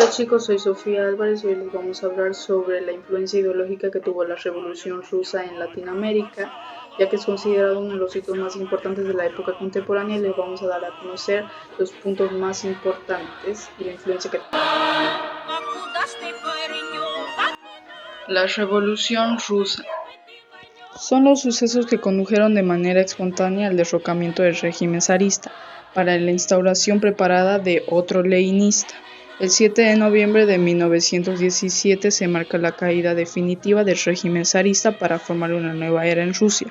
Hola chicos, soy Sofía Álvarez y hoy les vamos a hablar sobre la influencia ideológica que tuvo la Revolución Rusa en Latinoamérica, ya que es considerado uno de los hitos más importantes de la época contemporánea y les vamos a dar a conocer los puntos más importantes y la influencia que tuvo. La Revolución Rusa son los sucesos que condujeron de manera espontánea al derrocamiento del régimen zarista, para la instauración preparada de otro leninista. El 7 de noviembre de 1917 se marca la caída definitiva del régimen zarista para formar una nueva era en Rusia.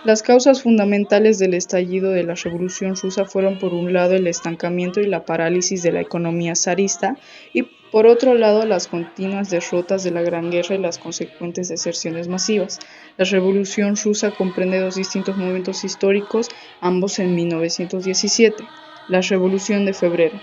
Las causas fundamentales del estallido de la Revolución Rusa fueron por un lado el estancamiento y la parálisis de la economía zarista y por otro lado las continuas derrotas de la Gran Guerra y las consecuentes deserciones masivas. La Revolución Rusa comprende dos distintos momentos históricos, ambos en 1917. La Revolución de Febrero.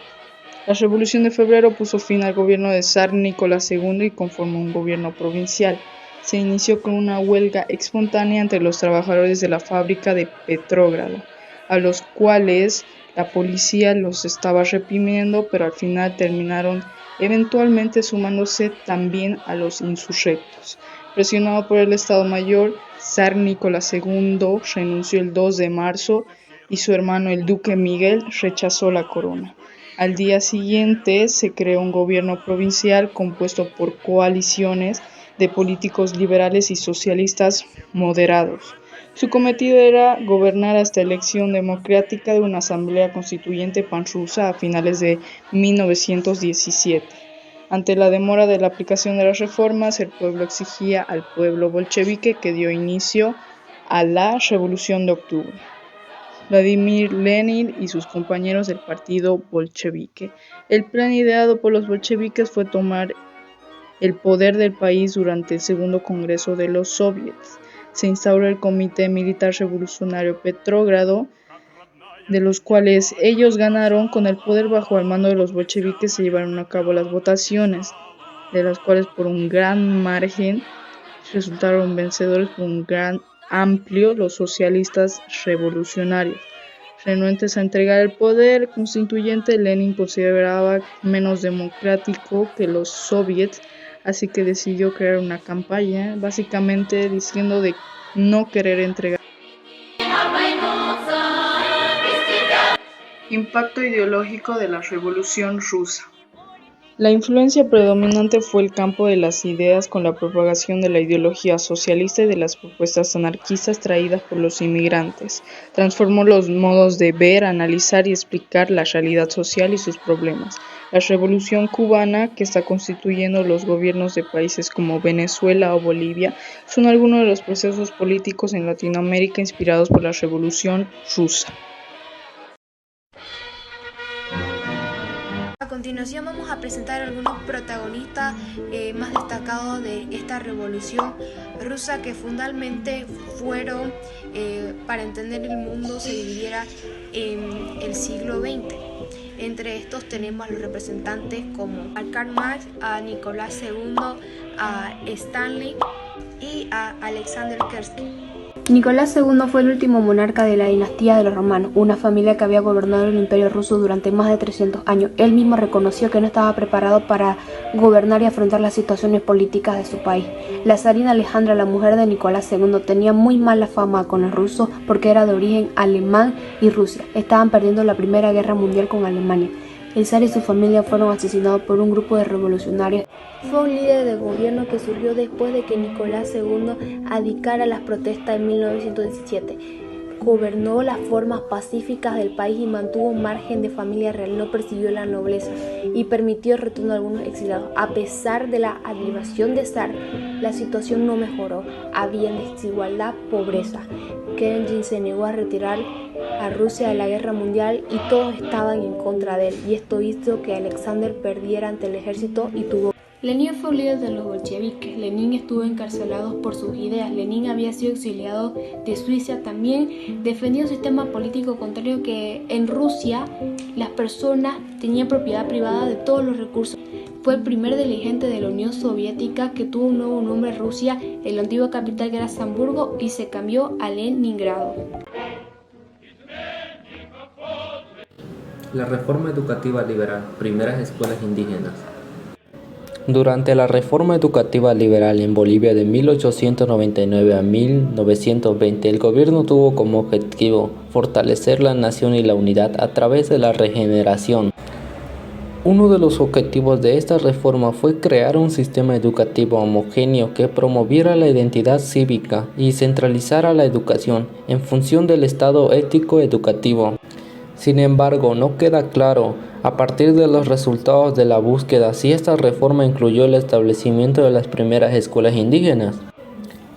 La Revolución de Febrero puso fin al gobierno de zar Nicolás II y conformó un gobierno provincial. Se inició con una huelga espontánea entre los trabajadores de la fábrica de Petrógrado, a los cuales la policía los estaba reprimiendo, pero al final terminaron eventualmente sumándose también a los insurrectos. Presionado por el Estado Mayor, zar Nicolás II renunció el 2 de marzo y su hermano el duque Miguel rechazó la corona. Al día siguiente se creó un gobierno provincial compuesto por coaliciones de políticos liberales y socialistas moderados. Su cometido era gobernar hasta elección democrática de una asamblea constituyente panrusa a finales de 1917. Ante la demora de la aplicación de las reformas, el pueblo exigía al pueblo bolchevique que dio inicio a la Revolución de Octubre. Vladimir Lenin y sus compañeros del partido bolchevique. El plan ideado por los bolcheviques fue tomar el poder del país durante el segundo congreso de los soviets. Se instauró el Comité Militar Revolucionario Petrógrado, de los cuales ellos ganaron. Con el poder bajo el mando de los bolcheviques se llevaron a cabo las votaciones, de las cuales por un gran margen resultaron vencedores por un gran amplio los socialistas revolucionarios. Renuentes a entregar el poder constituyente, Lenin consideraba menos democrático que los soviets, así que decidió crear una campaña, básicamente diciendo de no querer entregar. Impacto ideológico de la Revolución Rusa. La influencia predominante fue el campo de las ideas, con la propagación de la ideología socialista y de las propuestas anarquistas traídas por los inmigrantes. Transformó los modos de ver, analizar y explicar la realidad social y sus problemas. La Revolución Cubana, que está constituyendo los gobiernos de países como Venezuela o Bolivia, son algunos de los procesos políticos en Latinoamérica inspirados por la Revolución Rusa. A continuación vamos a presentar algunos protagonistas más destacados de esta revolución rusa, que fundamentalmente fueron, para entender el mundo, se dividiera en el siglo XX. Entre estos tenemos a los representantes como a Karl Marx, a Nicolás II, a Stanley y a Alexander Kerensky. Nicolás II fue el último monarca de la dinastía de los romanos, una familia que había gobernado el imperio ruso durante más de 300 años. Él mismo reconoció que no estaba preparado para gobernar y afrontar las situaciones políticas de su país. La zarina Alejandra, la mujer de Nicolás II, tenía muy mala fama con los rusos porque era de origen alemán y Rusia estaban perdiendo la Primera Guerra Mundial con Alemania. El zar y su familia fueron asesinados por un grupo de revolucionarios. Fue un líder de gobierno que surgió después de que Nicolás II abdicara las protestas en 1917. Gobernó las formas pacíficas del país y mantuvo un margen de familia real, no persiguió la nobleza y permitió el retorno de algunos exiliados. A pesar de la admiración de zar, la situación no mejoró. Había desigualdad, pobreza. Kerensky se negó a retirar a Rusia de la guerra mundial y todos estaban en contra de él, y esto hizo que Alexander perdiera ante el ejército y tuvo. Lenin fue un líder de los bolcheviques. Lenin estuvo encarcelado por sus ideas. Lenin había sido exiliado de Suiza. También defendió un sistema político contrario, que en Rusia las personas tenían propiedad privada de todos los recursos. Fue el primer dirigente de la Unión Soviética que tuvo un nuevo nombre en Rusia, en la antigua capital que era Hamburgo, y se cambió a Leningrado. La reforma educativa liberal, primeras escuelas indígenas. Durante la reforma educativa liberal en Bolivia de 1899 a 1920, el gobierno tuvo como objetivo fortalecer la nación y la unidad a través de la regeneración. Uno de los objetivos de esta reforma fue crear un sistema educativo homogéneo que promoviera la identidad cívica y centralizara la educación en función del estado ético educativo. Sin embargo, no queda claro, a partir de los resultados de la búsqueda, si esta reforma incluyó el establecimiento de las primeras escuelas indígenas.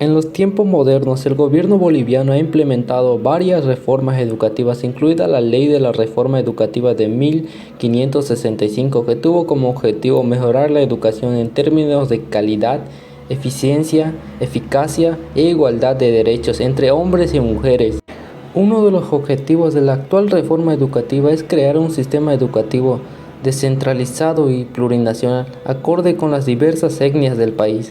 En los tiempos modernos, el gobierno boliviano ha implementado varias reformas educativas, incluida la Ley de la Reforma Educativa de 1565, que tuvo como objetivo mejorar la educación en términos de calidad, eficiencia, eficacia e igualdad de derechos entre hombres y mujeres. Uno de los objetivos de la actual reforma educativa es crear un sistema educativo descentralizado y plurinacional, acorde con las diversas etnias del país.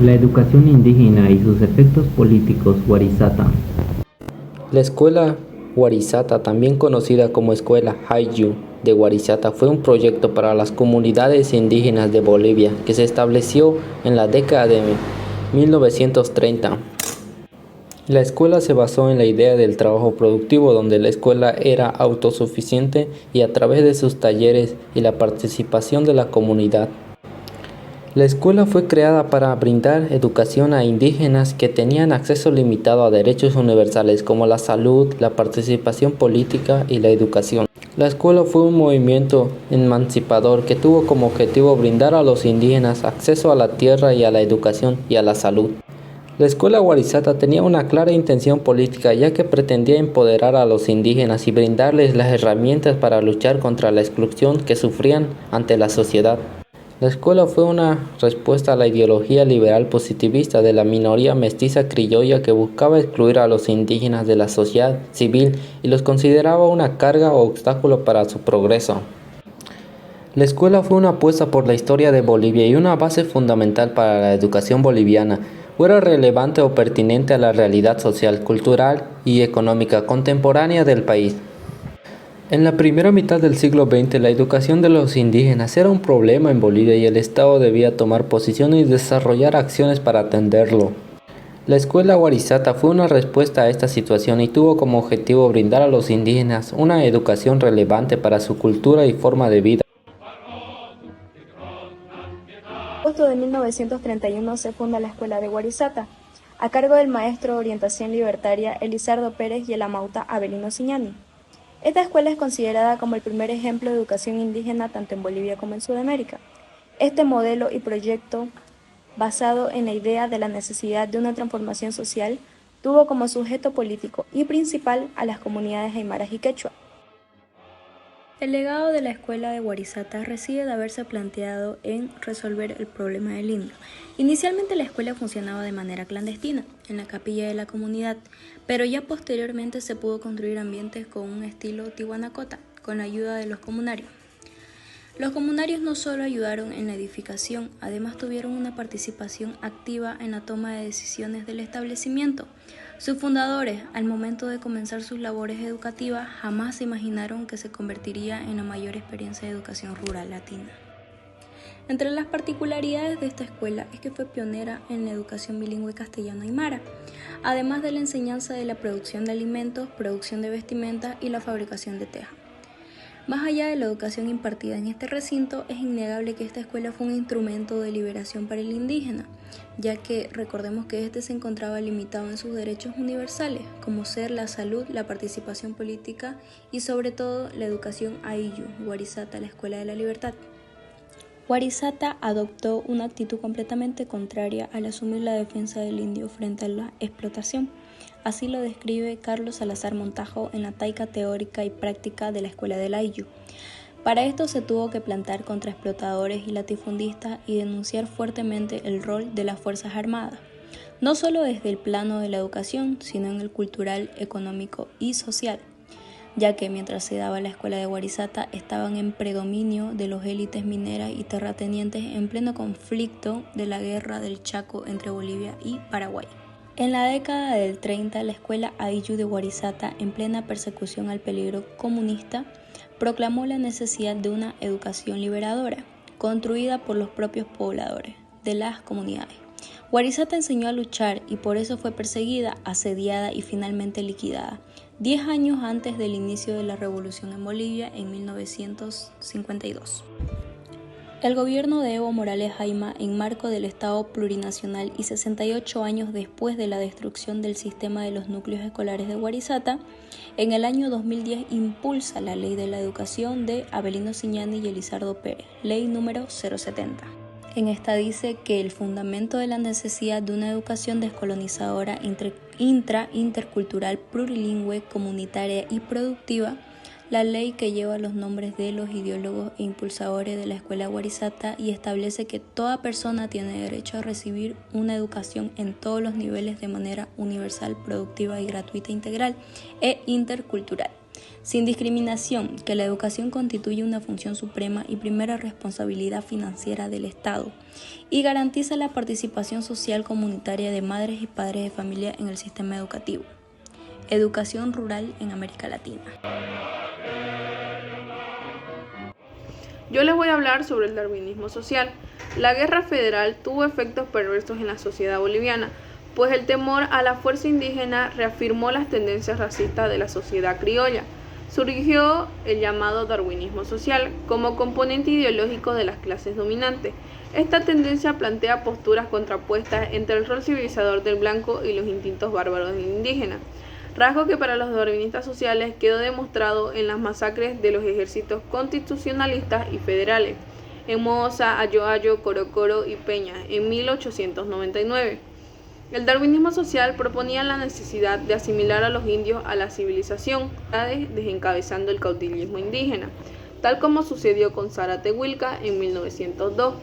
La educación indígena y sus efectos políticos. Warisata. La escuela Warisata, también conocida como Escuela Hayu de Warisata, fue un proyecto para las comunidades indígenas de Bolivia que se estableció en la década de 1930. La escuela se basó en la idea del trabajo productivo, donde la escuela era autosuficiente y a través de sus talleres y la participación de la comunidad. La escuela fue creada para brindar educación a indígenas que tenían acceso limitado a derechos universales como la salud, la participación política y la educación. La escuela fue un movimiento emancipador que tuvo como objetivo brindar a los indígenas acceso a la tierra y a la educación y a la salud. La escuela Warisata tenía una clara intención política, ya que pretendía empoderar a los indígenas y brindarles las herramientas para luchar contra la exclusión que sufrían ante la sociedad. La escuela fue una respuesta a la ideología liberal positivista de la minoría mestiza criolla que buscaba excluir a los indígenas de la sociedad civil y los consideraba una carga o obstáculo para su progreso. La escuela fue una apuesta por la historia de Bolivia y una base fundamental para la educación boliviana. Fuera relevante o pertinente a la realidad social, cultural y económica contemporánea del país. En la primera mitad del siglo XX, la educación de los indígenas era un problema en Bolivia y el Estado debía tomar posición y desarrollar acciones para atenderlo. La escuela Warisata fue una respuesta a esta situación y tuvo como objetivo brindar a los indígenas una educación relevante para su cultura y forma de vida. En agosto de 1931 se funda la escuela de Warisata, a cargo del maestro de orientación libertaria Elizardo Pérez y el amauta Avelino Ciñani. Esta escuela es considerada como el primer ejemplo de educación indígena tanto en Bolivia como en Sudamérica. Este modelo y proyecto, basado en la idea de la necesidad de una transformación social, tuvo como sujeto político y principal a las comunidades aymaras y quechua. El legado de la escuela de Warisata reside de haberse planteado en resolver el problema del indio. Inicialmente la escuela funcionaba de manera clandestina, en la capilla de la comunidad, pero ya posteriormente se pudo construir ambientes con un estilo tihuanacota, con la ayuda de los comunarios. Los comunarios no solo ayudaron en la edificación, además tuvieron una participación activa en la toma de decisiones del establecimiento. Sus fundadores, al momento de comenzar sus labores educativas, jamás se imaginaron que se convertiría en la mayor experiencia de educación rural latina. Entre las particularidades de esta escuela es que fue pionera en la educación bilingüe castellano-aymara, además de la enseñanza de la producción de alimentos, producción de vestimentas y la fabricación de teja. Más allá de la educación impartida en este recinto, es innegable que esta escuela fue un instrumento de liberación para el indígena, ya que recordemos que este se encontraba limitado en sus derechos universales, como ser la salud, la participación política y sobre todo la educación Ayllu, Warisata, la Escuela de la Libertad. Warisata adoptó una actitud completamente contraria al asumir la defensa del indio frente a la explotación. Así lo describe Carlos Salazar Montajo en la Taica Teórica y Práctica de la Escuela del Ayllu. Para esto se tuvo que plantar contra explotadores y latifundistas y denunciar fuertemente el rol de las Fuerzas Armadas, no solo desde el plano de la educación, sino en el cultural, económico y social, ya que mientras se daba la escuela de Warisata estaban en predominio de los élites mineras y terratenientes en pleno conflicto de la guerra del Chaco entre Bolivia y Paraguay. En la década del 30, la escuela Ayllu de Warisata, en plena persecución al peligro comunista, proclamó la necesidad de una educación liberadora, construida por los propios pobladores de las comunidades. Warisata enseñó a luchar y por eso fue perseguida, asediada y finalmente liquidada, 10 años antes del inicio de la revolución en Bolivia en 1952. El gobierno de Evo Morales Ayma, en marco del Estado plurinacional y 68 años después de la destrucción del sistema de los núcleos escolares de Warisata, en el año 2010 impulsa la Ley de la Educación de Avelino Ziñani y Elizardo Pérez, Ley número 070. En esta dice que el fundamento de la necesidad de una educación descolonizadora, intercultural, plurilingüe, comunitaria y productiva, la ley que lleva los nombres de los ideólogos e impulsadores de la escuela Warisata y establece que toda persona tiene derecho a recibir una educación en todos los niveles de manera universal, productiva y gratuita, integral e intercultural, sin discriminación, que la educación constituye una función suprema y primera responsabilidad financiera del Estado y garantiza la participación social comunitaria de madres y padres de familia en el sistema educativo. Educación rural en América Latina. Yo les voy a hablar sobre el darwinismo social. La guerra federal tuvo efectos perversos en la sociedad boliviana, pues el temor a la fuerza indígena reafirmó las tendencias racistas de la sociedad criolla. Surgió el llamado darwinismo social como componente ideológico de las clases dominantes. Esta tendencia plantea posturas contrapuestas entre el rol civilizador del blanco y los instintos bárbaros del indígena, rasgo que para los darwinistas sociales quedó demostrado en las masacres de los ejércitos constitucionalistas y federales en Moza, Ayoayo, Corocoro y Peña en 1899. El darwinismo social proponía la necesidad de asimilar a los indios a la civilización, desencabezando el caudillismo indígena, tal como sucedió con Zárate Huilca en 1902.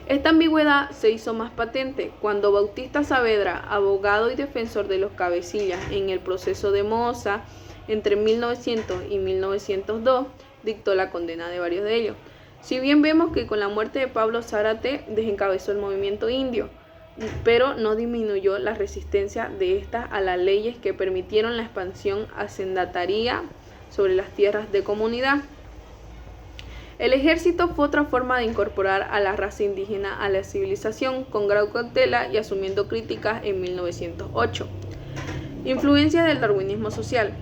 Esta ambigüedad se hizo más patente cuando Bautista Saavedra, abogado y defensor de los cabecillas en el proceso de Moza entre 1900 y 1902, dictó la condena de varios de ellos. Si bien vemos que con la muerte de Pablo Zárate desencabezó el movimiento indio, pero no disminuyó la resistencia de estas a las leyes que permitieron la expansión hacendataria sobre las tierras de comunidad. El ejército fue otra forma de incorporar a la raza indígena a la civilización con gran cautela y asumiendo críticas en 1908. Influencia del darwinismo social.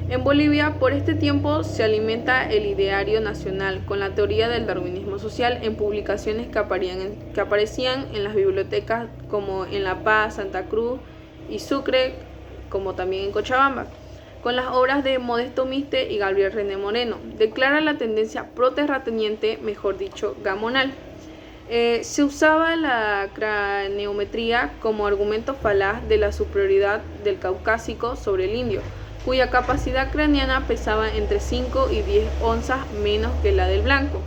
En Bolivia, por este tiempo, se alimenta el ideario nacional con la teoría del darwinismo social en publicaciones que aparecían en las bibliotecas como en La Paz, Santa Cruz y Sucre, como también en Cochabamba, con las obras de Modesto Miste y Gabriel René Moreno. Declara la tendencia pro-terrateniente, mejor dicho, gamonal. Se usaba la craneometría como argumento falaz de la superioridad del caucásico sobre el indio, cuya capacidad craneana pesaba entre 5 y 10 onzas menos que la del blanco,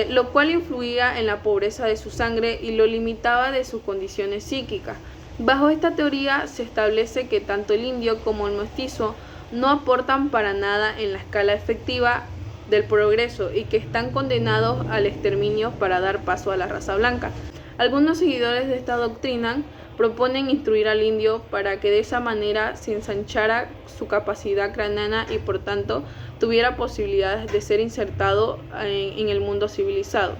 lo cual influía en la pobreza de su sangre y lo limitaba de sus condiciones psíquicas. Bajo esta teoría se establece que tanto el indio como el mestizo no aportan para nada en la escala efectiva del progreso y que están condenados al exterminio para dar paso a la raza blanca. Algunos seguidores de esta doctrina proponen instruir al indio para que de esa manera se ensanchara su capacidad craneana y por tanto tuviera posibilidades de ser insertado en el mundo civilizado.